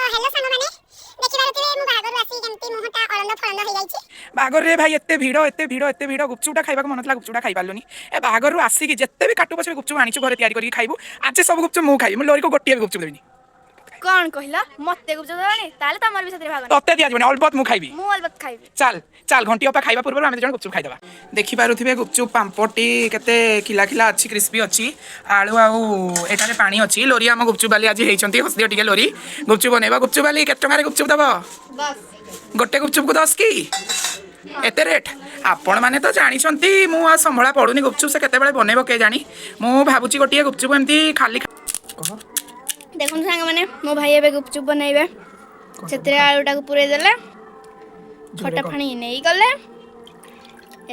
Hello सांग माने देखि बारतिबे मु बागर आसी केमती मुहटा अलंद फलंद हो जाईची बागर रे भाई एते भिड़ गुपचुपटा खाइबा मन थला गुपचुपटा खाइ पालुनी ए बागर रु आसी कि जत्ते भी काटु पछे गुपचुप आनिछु घरे तयारी करी खाइबु आज सब गुपचुप मु खाइ मु लोरी को गोटिए गुपचुप देबिनी कौन कहला मते गुपचुप दबानी ताले तमर भी सतरे भागन तत्ते दिया जबनी अलबत मु खाइबी मु अलबत खाइबी चल चल घंटी अपा खाइबा पूर्व आमे जण गुपचुप खाइदबा देखि पारुथिबे गुपचुप पाम्पटी केते किला किला अछि क्रिस्पी अछि आलू आउ एटारे पानी अछि लोरी हम गुपचुप वाली आज हेइचंती हसदियो टिके लोरी गुपचुप बनेबा गुपचुप वाली केते टंगारे गुपचुप दबो 10 गोटे गुपचुप को 10 की एते रेट आपण माने तो जानिछंती मु आ संभळा पडुनी गुपचुप से केते बेले बनेबो के जानी मु भाबुची गोटिए गुपचुप एमती खाली देखुन सांग माने मो भाई एबे गुपचुप बनाइबे सेतरे आलूटा को पुरे देले खटा फाणी नेई गले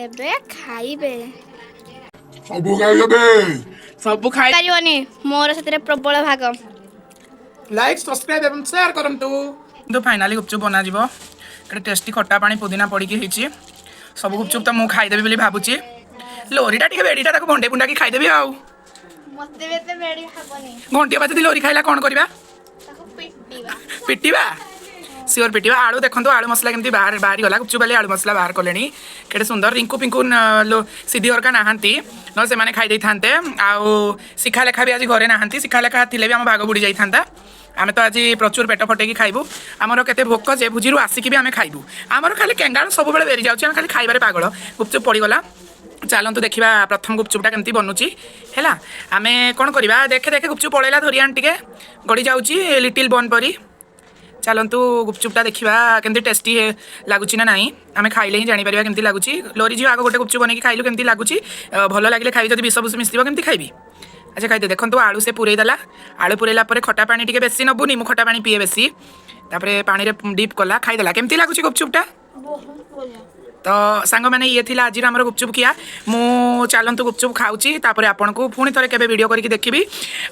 एबे खाइबे सब खाइ करिवनी मोर सेतरे प्रबल भाग लाइक सब्सक्राइब एवं शेयर करंतु तो फाइनली गुपचुप बना जिवो एटे टेस्टी खट्टा पानी पुदीना पड़ी की हिची सब गुपचुप तो मु खाइ देबी बोली भाबुची लोरीटा टिके बेडीटा ताको भंडे पुंडा की खाइ देबी आउ मते बेते बेडी खाबनी घंटिया बाजदी लोरी खाइला कोन करबा ताको पिटिबा पिटिबा सियोर पिटिबा आलू देखंतु आलू मसला केमती बाहर बाहर गला गुपचुप वाले आलू मसला बाहर कलेनी केडे सुंदर रिंकू पिंकू सिद्धि हरका नाहांती न से माने खाइ देई थांते आउ शिखा लेखा भी आज घरे नाहांती शिखा लेखा थिले भी हम भाग बुडी जाई थांता आमे तो आज प्रचुर पेट फटेकी खाइबू आमर केते भोक जे भुजिरु आसिकी भी आमे खाइबू आमर खाली केंगाल सब बेले बेरी जाउची आमे खाली खाइबारे पागल गुपचुप पड़ी गला चलतु देखा प्रथम गुपचुपटा केमती बनुची है आमे कौन करवा देखे देखे गुपचुप पड़ेगा धरियान टिके गड़ी जाऊँगी लिटिल बन परी चलतु गुपचुपटा देखा केमती टेस्टी लगुच ना नाई आमे खाइले ही जापर केमती लगुच लोरी झील आग गोटे गुपचुप बनई खाइलु केमती लगुच भल लगे खाइबी जब विष बुष मिसब केमती खाइबी अच्छा खाइदे देखो आलू से पुरेदेला आलू पुरेला खटा पानी टिके बेसी नबुनी मु खटा पानी पिए बेसी तापरे पानी रे डीप कला खाइदेला केमती लगुच गुपचुपटा तो सांग मैंने ये थी आज आम गुपचुप किया मु चलतु गुपचुप खाऊची तापरे आपन को पुणी थरे केबे वीडियो करके देखिबी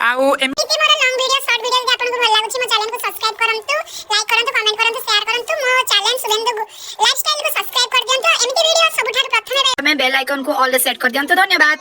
आउ इति मोर लॉन्ग वीडियो शॉर्ट वीडियो जे आपन को भल लागुची मो चैनल को सब्सक्राइब करंतु लाइक करंतु कमेंट करंतु शेयर करंतु मो चैनल सुवेंदु लाइफस्टाइल को सब्सक्राइब कर दियंतु एमिति वीडियो सबठार प्रथमे मैं बेल आइकन को ऑल सेट कर दियंतु धन्यवाद।